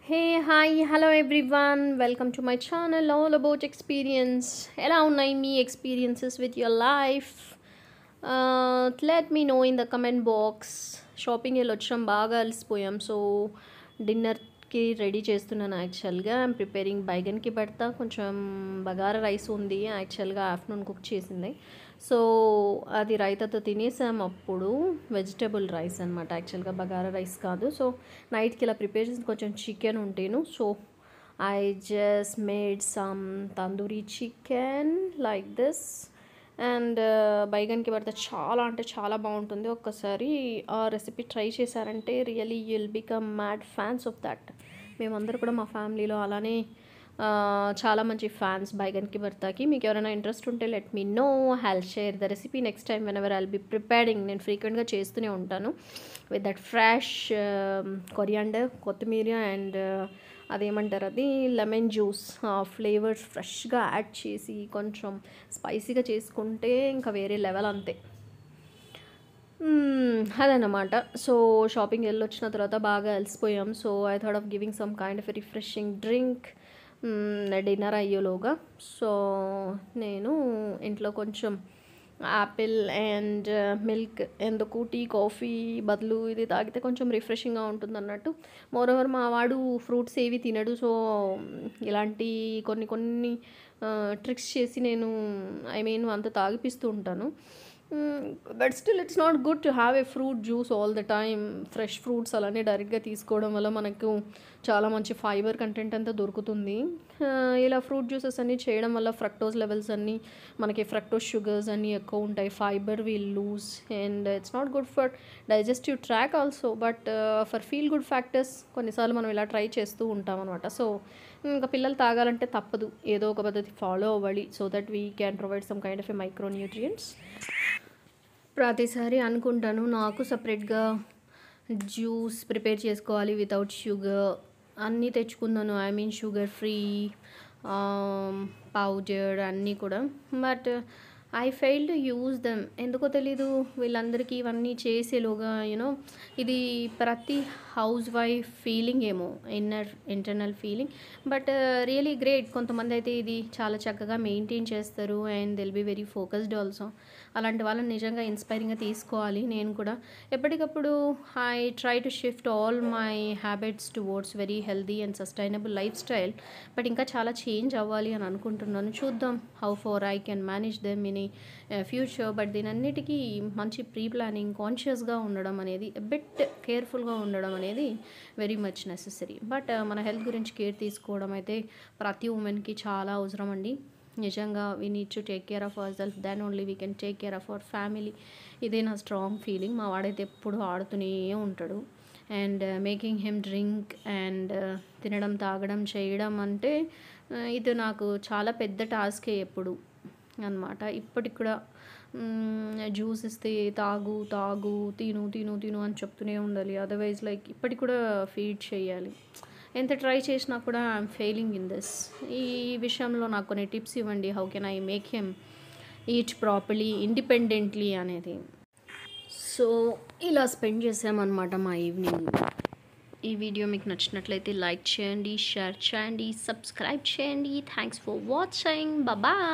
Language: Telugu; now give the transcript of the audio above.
Hey, hi, hello everyone. Welcome to my channel all about experience. ఎలా ఉన్నాయి మీ experiences with your life? Let me know in the comment box. Shopping వెళ్ళి వచ్చాం, బాగా అలసిపోయాం. సో డిన్నర్కి రెడీ చేస్తున్నాను. యాక్చువల్గా ఐమ్ ప్రిపేరింగ్ బైగన్కి పెడతా, కొంచెం బగారా రైస్ ఉంది యాక్చువల్గా ఆఫ్టర్నూన్ కుక్ చేసింది. సో అది రైతాతో తినేసాం. అప్పుడు వెజిటేబుల్ రైస్ అనమాట, యాక్చువల్గా బగారా రైస్ కాదు. సో నైట్కి ఇలా ప్రిపేర్ చేసి కొంచెం చికెన్ ఉంటేను. So I just made some tandoori chicken like this. And బైగన్కి పడితే చాలా అంటే చాలా బాగుంటుంది. ఒక్కసారి ఆ రెసిపీ ట్రై చేశారంటే really you'll become mad fans of that. మేమందరూ కూడా మా ఫ్యామిలీలో అలానే చాలా మంచి ఫ్యాన్స్ బైగన్కి భర్తాకి. మీకు ఎవరైనా ఇంట్రెస్ట్ ఉంటే let me know, I'll share the recipe next time when ever I'll be preparing. నేను ఫ్రీక్వెంట్గా చేస్తూనే ఉంటాను విత్ దట్ ఫ్రెష్ కొరియాండర్, కొత్తిమీర అండ్ అదేమంటారు అది లెమన్ జ్యూస్ ఫ్లేవర్స్ ఫ్రెష్గా యాడ్ చేసి కొంచెం స్పైసీగా చేసుకుంటే ఇంకా వేరే లెవెల్ అంతే. అదన్నమాట. సో షాపింగ్ వెళ్ళొచ్చిన తర్వాత బాగా అలసిపోయాం. So I thought of giving some kind of refreshing drink dinner అయ్యేలోగా. సో నేను ఇంట్లో కొంచెం యాపిల్ అండ్ మిల్క్, ఎందుకు టీ కాఫీ బదులు ఇది తాగితే కొంచెం రిఫ్రెషింగ్గా ఉంటుంది అన్నట్టు. మోరోవర్ మా వాడు ఫ్రూట్స్ ఏవి తినడు. సో ఇలాంటి కొన్ని కొన్ని ట్రిక్స్ చేసి నేను అంత తాగిపిస్తూ ఉంటాను. But still it's not good to have a fruit juice all the time. Fresh fruits అలానే డైరెక్ట్గా తీసుకోవడం వల్ల మనకు చాలా మంచి ఫైబర్ కంటెంట్ అంతా దొరుకుతుంది. ఇలా ఫ్రూట్ జ్యూసెస్ అన్నీ చేయడం వల్ల ఫ్రక్టోజ్ లెవెల్స్ అన్నీ మనకి ఫ్రక్టోజ్ షుగర్స్ అన్నీ ఎక్కువ ఉంటాయి, fibre will lose and it's not good for digestive tract also. But for feel good factors కొన్నిసార్లు మనం ఇలా ట్రై చేస్తూ ఉంటాం అనమాట. సో ఇంకా పిల్లలు తాగాలంటే తప్పదు, ఏదో ఒక పద్ధతి ఫాలో అవ్వాలి so that we can provide some kind of a micronutrients. ప్రతిసారి అనుకుంటాను నాకు సపరేట్గా జ్యూస్ ప్రిపేర్ చేసుకోవాలి వితౌట్ షుగర్. అన్నీ తెచ్చుకున్నాను, షుగర్ ఫ్రీ పౌడర్ అన్నీ కూడా. But I fail to use them. ఎందుకో తెలీదు, వీళ్ళందరికీ ఇవన్నీ చేసేలోగా ఇది ప్రతి హౌస్ వైఫ్ ఫీలింగ్ ఏమో, internal feeling. But really great. కొంతమంది అయితే ఇది చాలా చక్కగా మెయింటైన్ చేస్తారు and they'll be very focused also. అలాంటి వాళ్ళని నిజంగా ఇన్స్పైరింగ్గా తీసుకోవాలి. నేను కూడా ఎప్పటికప్పుడు I try to shift all my habits towards very healthy and sustainable lifestyle. But ఇంకా చాలా చేంజ్ అవ్వాలి అని అనుకుంటున్నాను. చూద్దాం how far I can manage them in future. But దీనన్నిటికీ మంచి ప్రీ ప్లానింగ్, కాన్షియస్గా ఉండడం అనేది, బిట్ కేర్ఫుల్గా ఉండడం అనేది వెరీ మచ్ నెసెసరీ. బట్ మన హెల్త్ గురించి కేర్ తీసుకోవడం అయితే ప్రతి ఉమెన్కి చాలా అవసరం అండి. నిజంగా we need to take care of our self, then only we can take care of our family. ఇదే నా స్ట్రాంగ్ ఫీలింగ్. మా వాడైతే ఎప్పుడు ఆడుతూనే ఉంటాడు and making him drink and తినడం తాగడం చేయడం అంటే ఇది నాకు చాలా పెద్ద టాస్కే ఎప్పుడు అనమాట. ఇప్పటికి కూడా జ్యూస్ ఇస్తే తాగు తాగు, తిను తిను తిను అని చెప్తూనే ఉండాలి. అదర్వైజ్ లైక్ ఇప్పటికి కూడా ఫీడ్ చేయాలి. ఎంత ట్రై చేసినా కూడా ఐఎమ్ ఫెయిలింగ్ ఇన్ దిస్. ఈ విషయంలో నాకు కొన్ని టిప్స్ ఇవ్వండి. How can I make him eat properly independently అనేది. సో ఇలా స్పెండ్ చేసామన్నమాట మా ఈవినింగ్. ఈ వీడియో మీకు నచ్చినట్లయితే లైక్ చేయండి, షేర్ చేయండి, సబ్స్క్రైబ్ చేయండి. Thanks for watching. బాయ్.